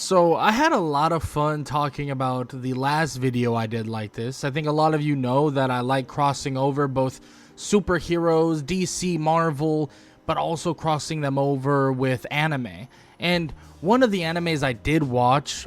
So I had a lot of fun talking about the last video I did like this. I think a lot of you know that I like crossing over both superheroes, DC, Marvel, but also crossing them over with anime. And one of the animes I did watch,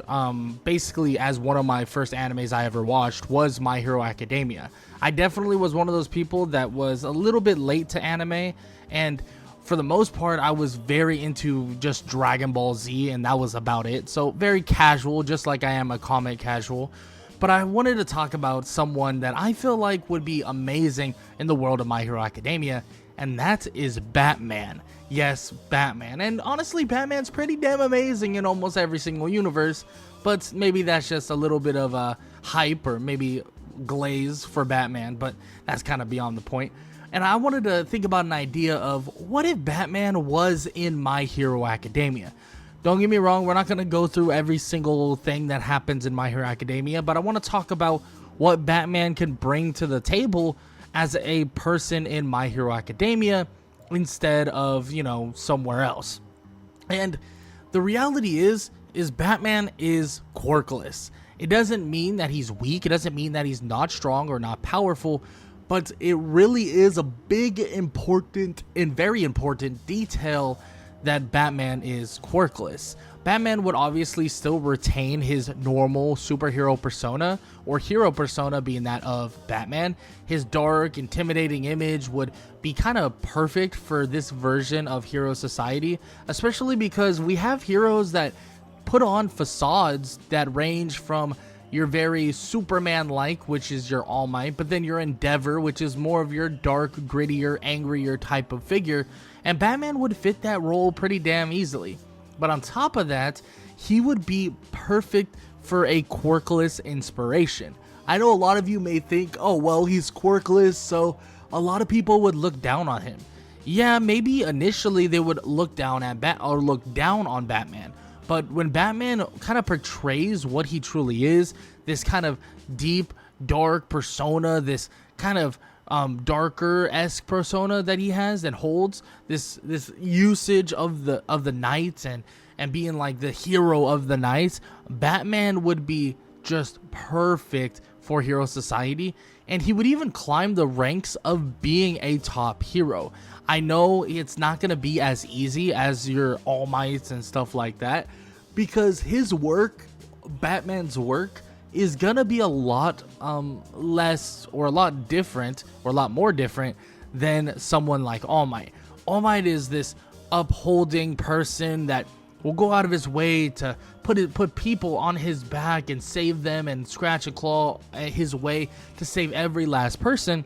basically as one of my first animes I ever watched, was My Hero Academia. I definitely was one of those people that was a little bit late to anime, and for the most part, I was very into just Dragon Ball Z, and that was about it. So very casual, just like I am a comic casual. But I wanted to talk about someone that I feel like would be amazing in the world of My Hero Academia, and that is Batman. Yes, Batman. And honestly, Batman's pretty damn amazing in almost every single universe, but maybe that's just a little bit of a hype or maybe glaze for Batman, but that's kind of beyond the point. And I wanted to think about an idea of what if Batman was in My Hero Academia. Don't get me wrong, we're not going to go through every single thing that happens in My Hero Academia, but I want to talk about what Batman can bring to the table as a person in My Hero Academia instead of, somewhere else. And the reality is Batman is quirkless. It doesn't mean that he's weak, it doesn't mean that he's not strong or not powerful, but it really is a big, important, and very important detail that Batman is quirkless. Batman would obviously still retain his normal superhero persona, or hero persona being that of Batman. His dark, intimidating image would be kind of perfect for this version of hero society, especially because we have heroes that put on facades that range from your very Superman-like, which is your All Might, but then your Endeavor, which is more of your dark, grittier, angrier type of figure, and Batman would fit that role pretty damn easily. But on top of that, he would be perfect for a quirkless inspiration. I know a lot of you may think, oh, well, he's quirkless, so a lot of people would look down on him. Yeah, maybe initially they would look down on Batman. But when Batman kind of portrays what he truly is, this kind of deep, dark persona, this kind of darker-esque persona that he has and holds, this usage of the night and being like the hero of the night, Batman would be just perfect for hero society, and he would even climb the ranks of being a top hero. I know it's not going to be as easy as your All Mights and stuff like that, because his work, Batman's work, is going to be a lot less or a lot different or a lot more different than someone like All Might. All Might is this upholding person that will go out of his way to put people on his back and save them and scratch and claw his way to save every last person.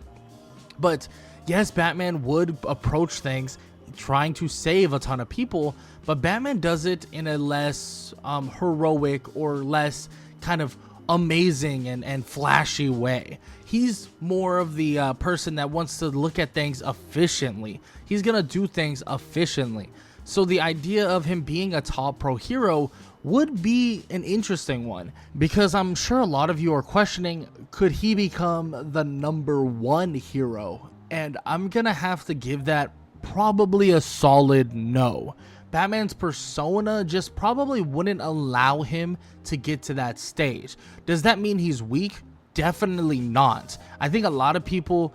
But yes, Batman would approach things trying to save a ton of people, but Batman does it in a less heroic or less kind of amazing and flashy way. He's more of the person that wants to look at things efficiently. He's gonna do things efficiently. So the idea of him being a top pro hero would be an interesting one, because I'm sure a lot of you are questioning, could he become the number one hero? And I'm gonna have to give that probably a solid no. Batman's persona just probably wouldn't allow him to get to that stage. Does that mean he's weak? Definitely not. I think a lot of people,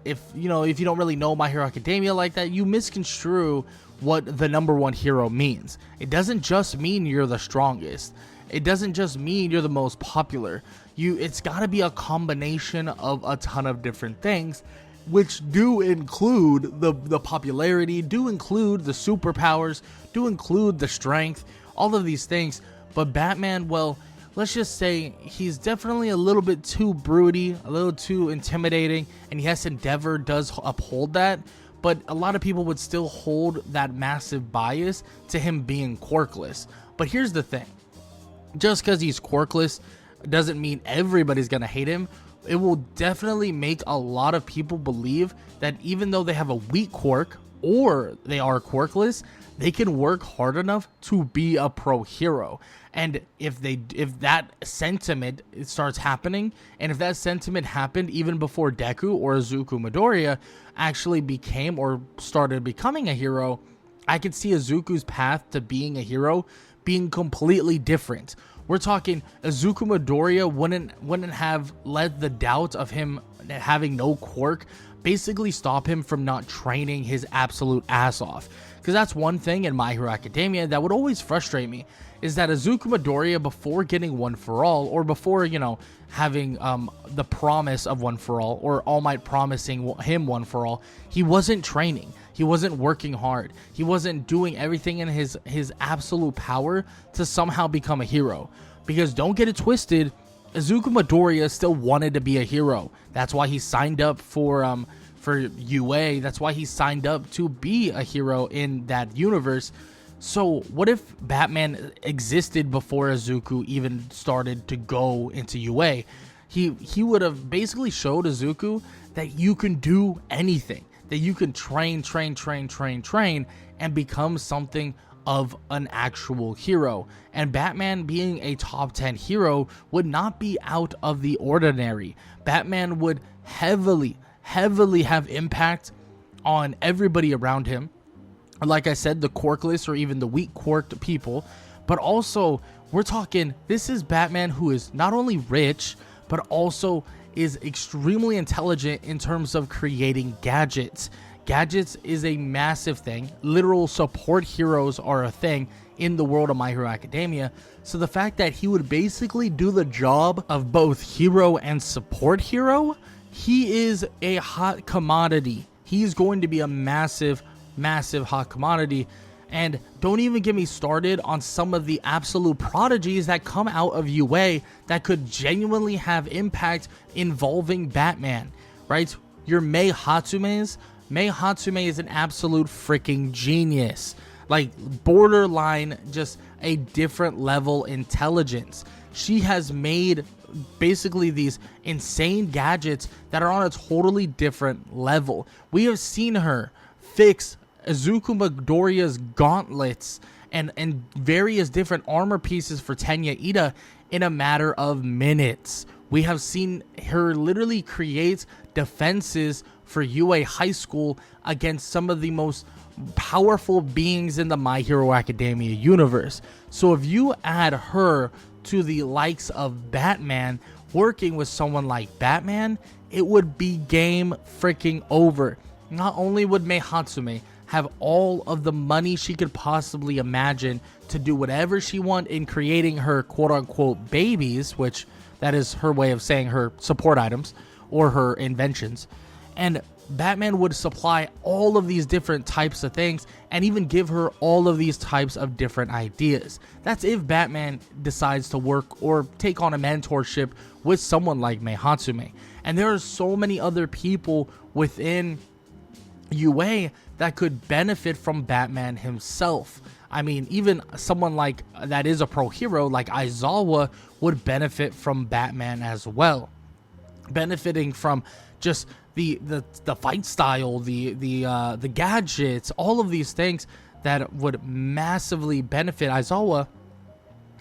if you don't really know My Hero Academia like that, you misconstrue what the number one hero means. It doesn't just mean you're the strongest. It doesn't just mean you're the most popular. It's got to be a combination of a ton of different things, which do include the popularity, do include the superpowers, do include the strength, all of these things. But Batman, well, let's just say he's definitely a little bit too broody, a little too intimidating, and yes, Endeavor does uphold that, but a lot of people would still hold that massive bias to him being quirkless. But here's the thing, just because he's quirkless doesn't mean everybody's gonna hate him. It will definitely make a lot of people believe that even though they have a weak quirk or they are quirkless, they can work hard enough to be a pro hero. And if that sentiment starts happening, and if that sentiment happened even before Deku or Izuku Midoriya actually became or started becoming a hero, I could see Izuku's path to being a hero being completely different. We're talking Izuku Midoriya wouldn't have let the doubt of him having no quirk basically stop him from not training his absolute ass off. Because that's one thing in My Hero Academia that would always frustrate me, is that Izuku Midoriya, before getting One For All, or before, having the promise of One For All, or All Might promising him One For All, he wasn't training. He wasn't working hard. He wasn't doing everything in his absolute power to somehow become a hero. Because don't get it twisted, Izuku Midoriya still wanted to be a hero. That's why he signed up for UA. That's why he signed up to be a hero in that universe. So what if Batman existed before Izuku even started to go into UA? He would have basically showed Izuku that you can do anything, that you can train, and become something of an actual hero. And Batman being a top 10 hero would not be out of the ordinary. Batman would heavily have impact on everybody around him. Like I said, the quirkless or even the weak quirked people. But also, we're talking, this is Batman who is not only rich, but also is extremely intelligent in terms of creating gadgets. Gadgets is a massive thing. Literal support heroes are a thing in the world of My Hero Academia. So the fact that he would basically do the job of both hero and support hero, he is a hot commodity. He's going to be a massive hot commodity. And don't even get me started on some of the absolute prodigies that come out of UA that could genuinely have impact involving Batman, right? Your Mei Hatsumes. Mei Hatsume is an absolute freaking genius. Like, borderline, just a different level intelligence. She has made basically these insane gadgets that are on a totally different level. We have seen her fix Izuku Midoriya's gauntlets and various different armor pieces for Tenya Ida in a matter of minutes. We have seen her literally create defenses for UA High School against some of the most powerful beings in the My Hero Academia universe. So if you add her to the likes of Batman, working with someone like Batman, it would be game freaking over. Not only would Mei Hatsume have all of the money she could possibly imagine to do whatever she wants in creating her quote-unquote babies, which that is her way of saying her support items or her inventions, and Batman would supply all of these different types of things and even give her all of these types of different ideas. That's if Batman decides to work or take on a mentorship with someone like Mei Hatsume. And there are so many other people within UA that could benefit from Batman himself. I mean, even someone like that is a pro hero like Aizawa would benefit from Batman as well, benefiting from just the fight style, the gadgets, all of these things that would massively benefit Aizawa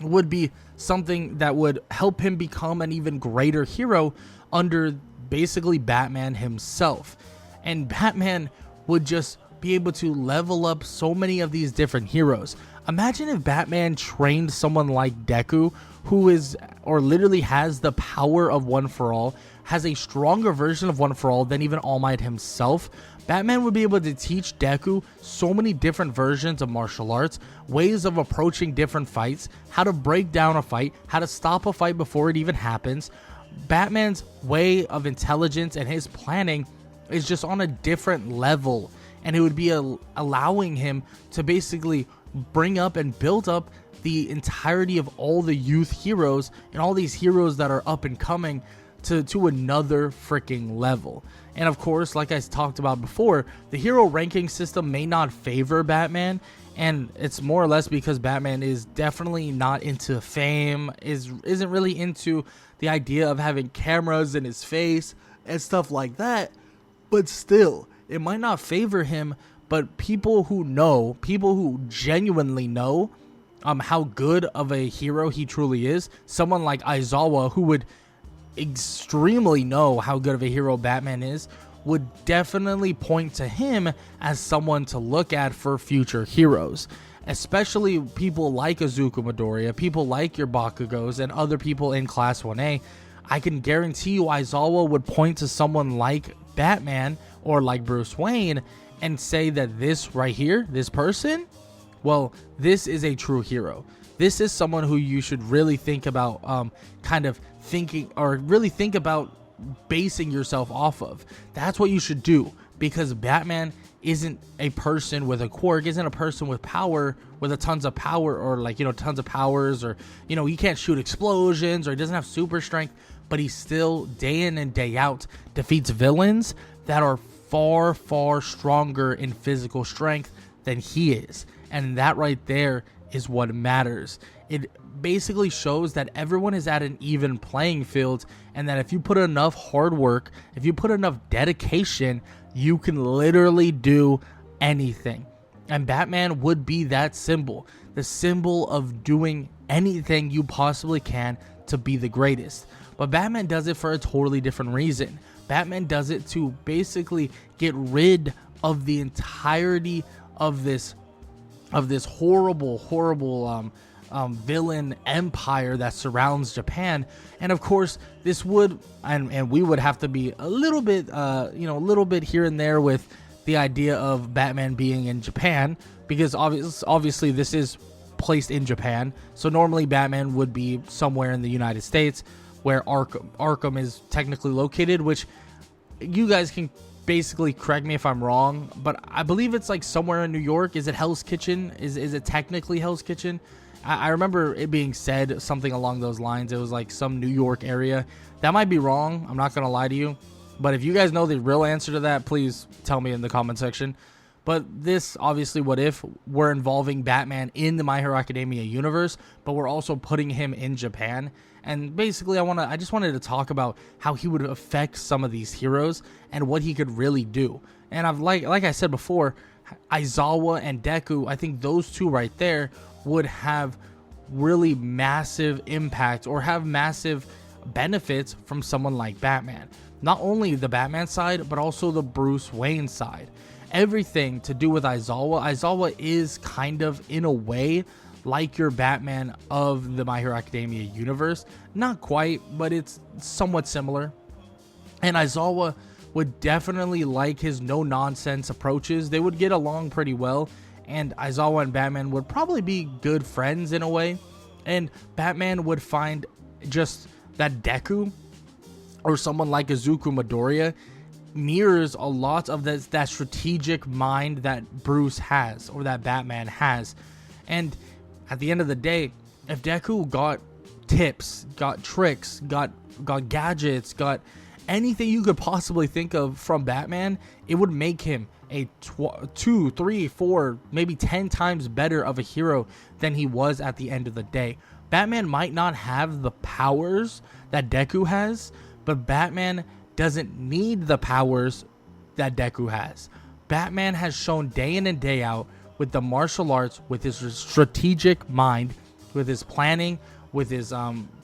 would be something that would help him become an even greater hero under basically Batman himself. And Batman would just be able to level up so many of these different heroes. Imagine if Batman trained someone like Deku, who is or literally has the power of One For All, has a stronger version of One For All than even All Might himself. Batman would be able to teach Deku so many different versions of martial arts, ways of approaching different fights, how to break down a fight, how to stop a fight before it even happens. Batman's way of intelligence and his planning is just on a different level, and it would be allowing him to basically bring up and build up the entirety of all the youth heroes and all these heroes that are up and coming to another freaking level. And of course, like I talked about before, the hero ranking system may not favor Batman, and it's more or less because Batman is definitely not into fame, isn't really into the idea of having cameras in his face and stuff like that. But still, it might not favor him, but people who genuinely know how good of a hero he truly is, someone like Aizawa, who would extremely know how good of a hero Batman is, would definitely point to him as someone to look at for future heroes. especially people like Izuku Midoriya, people like your Bakugos, and other people in Class 1A, I can guarantee you Aizawa would point to someone like Batman or like Bruce Wayne and say that this right here, this person, well, this is a true hero. This is someone who you should really think about kind of thinking, or really think about basing yourself off of. That's what you should do, because Batman isn't a person with a quirk, isn't a person with power, with a tons of power, or like, tons of powers, or, he can't shoot explosions, or he doesn't have super strength, but he still day in and day out defeats villains that are far, far stronger in physical strength than he is. And that right there is what matters. It basically shows that everyone is at an even playing field, and that if you put enough hard work, if you put enough dedication, you can literally do anything. And Batman would be that symbol, the symbol of doing anything you possibly can to be the greatest. But Batman does it for a totally different reason. Batman does it to basically get rid of the entirety of this horrible villain empire that surrounds Japan. And of course, this would, and we would have to be a little bit, a little bit here and there with the idea of Batman being in Japan, because obviously this is placed in Japan. So normally Batman would be somewhere in the United States where Arkham is technically located, which you guys can basically correct me if I'm wrong, but I believe it's like somewhere in New York. Is it Hell's Kitchen? Is it technically Hell's Kitchen? I remember it being said something along those lines. It was like some New York area. That might be wrong. I'm not going to lie to you. But if you guys know the real answer to that, please tell me in the comment section. But this, obviously, what if we're involving Batman in the My Hero Academia universe, but we're also putting him in Japan? And basically, I just wanted to talk about how he would affect some of these heroes and what he could really do. And I've like I said before, Aizawa and Deku, I think those two right there would have really massive impact, or have massive benefits from someone like Batman. Not only the Batman side, but also the Bruce Wayne side. Everything to do with Aizawa is kind of, in a way, like your Batman of the My Hero Academia universe. Not quite, but it's somewhat similar. And Aizawa would definitely like his no-nonsense approaches. They would get along pretty well, and Aizawa and Batman would probably be good friends in a way. And Batman would find just that Deku, or someone like Izuku Midoriya, mirrors a lot of that strategic mind that Bruce has, or that Batman has. And at the end of the day, if Deku got tips, got tricks, got gadgets, got anything you could possibly think of from Batman, it would make him a 2, 3, 4, maybe 10 times better of a hero than he was at the end of the day. Batman might not have the powers that Deku has, but Batman doesn't need the powers that Deku has. Batman has shown day in and day out with the martial arts, with his strategic mind, with his planning, with his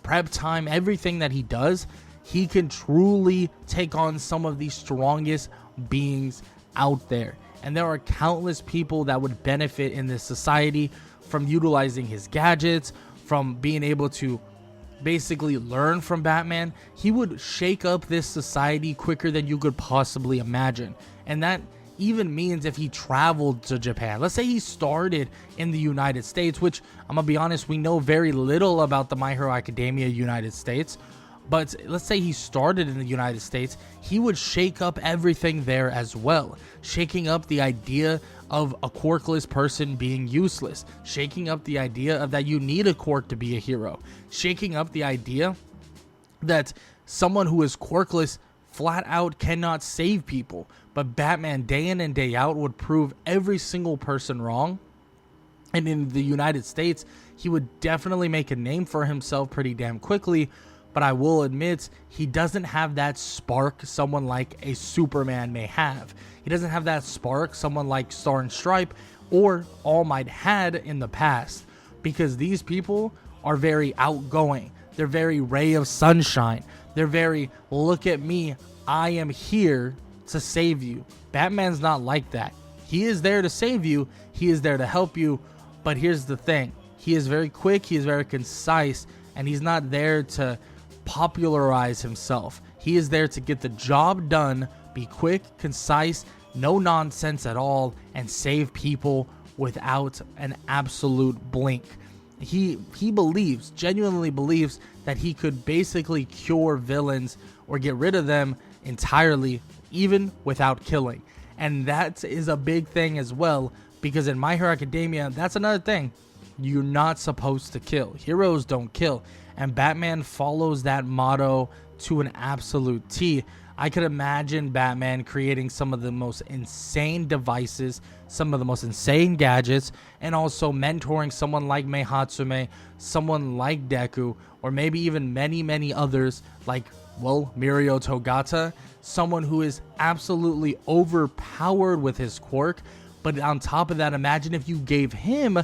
prep time, everything that he does, he can truly take on some of the strongest beings out there. And there are countless people that would benefit in this society from utilizing his gadgets, from being able to basically learn from Batman. He would shake up this society quicker than you could possibly imagine. And that even means if he traveled to Japan. Let's say he started in the United States, which I'm gonna be honest, we know very little about the My Hero Academia United States. But let's say he started in the United States, he would shake up everything there as well. Shaking up the idea of a quirkless person being useless. Shaking up the idea of that you need a quirk to be a hero. Shaking up the idea that someone who is quirkless flat out cannot save people. But Batman day in and day out would prove every single person wrong. And in the United States, he would definitely make a name for himself pretty damn quickly. But I will admit, he doesn't have that spark someone like a Superman may have. He doesn't have that spark someone like Star and Stripe or All Might had in the past. Because these people are very outgoing. They're very ray of sunshine. They're very, look at me, I am here to save you. Batman's not like that. He is there to save you. He is there to help you. But here's the thing. He is very quick, he is very concise, and he's not there to popularize himself. He is there to get the job done, be quick, concise, no nonsense at all, and save people without an absolute blink. He believes, genuinely believes, that he could basically cure villains or get rid of them entirely, even without killing. And that is a big thing as well, because in My Hero Academia, that's another thing. You're not supposed to kill. Heroes don't kill. And Batman follows that motto to an absolute T. I could imagine Batman creating some of the most insane devices, some of the most insane gadgets, and also mentoring someone like Mei Hatsume, someone like Deku, or maybe even many others like, well, Mirio Togata, someone who is absolutely overpowered with his quirk. But on top of that, imagine if you gave him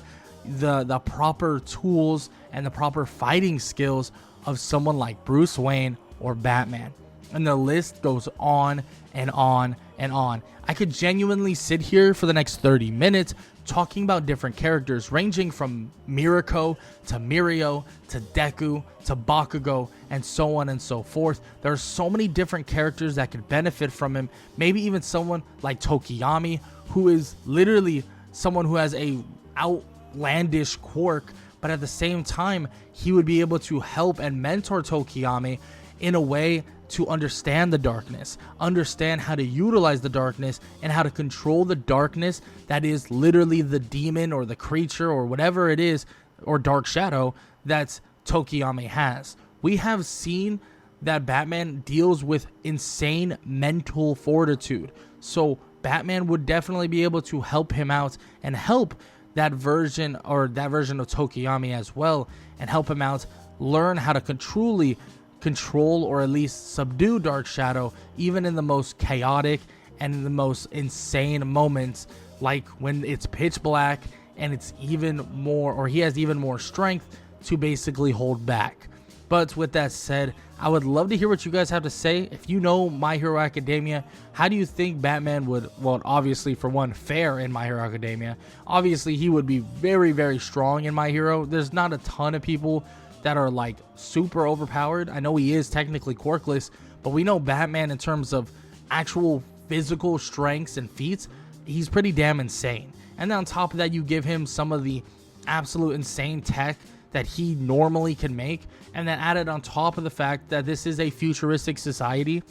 the proper tools and the proper fighting skills of someone like Bruce Wayne or Batman. And the list goes on and on and on. I could genuinely sit here for the next 30 minutes talking about different characters, ranging from Mirako to Mirio to Deku to Bakugo and so on and so forth. There are so many different characters that could benefit from him. Maybe even someone like Tokiyami, who is literally someone who has a outlandish quirk, but at the same time, he would be able to help and mentor Tokiyami in a way to understand the darkness, understand how to utilize the darkness, and how to control the darkness that is literally the demon or the creature or whatever it is, or dark shadow that Tokiyami has. We have seen that Batman deals with insane mental fortitude, so Batman would definitely be able to help him out and help that version of Tokiyami as well, and help him out learn how to truly control or at least subdue Dark Shadow, even in the most chaotic and in the most insane moments, like when it's pitch black and it's even more, or he has even more strength to basically hold back. But with that said, I would love to hear what you guys have to say. If you know My Hero Academia, how do you think Batman would, well, obviously for one, fare in My Hero Academia? Obviously he would be very strong in My Hero. There's not a ton of people that are like super overpowered. I know he is technically quirkless, but we know Batman in terms of actual physical strengths and feats, he's pretty damn insane. And then on top of that, you give him some of the absolute insane tech that he normally can make, and then added on top of the fact that this is a futuristic society,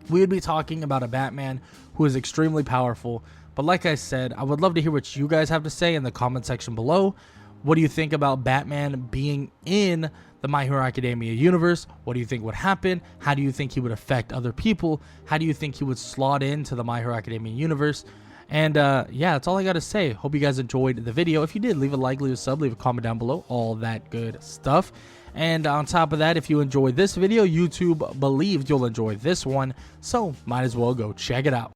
we would be talking about a Batman who is extremely powerful. But like I said, I would love to hear what you guys have to say in the comment section below. What do you think about Batman being in the My Hero Academia universe? What do you think would happen? How do you think he would affect other people? How do you think he would slot into the My Hero Academia universe? And yeah, that's all I got to say. Hope you guys enjoyed the video. If you did, leave a like, leave a sub, leave a comment down below, all that good stuff. And on top of that, if you enjoyed this video, YouTube believes you'll enjoy this one, so might as well go check it out.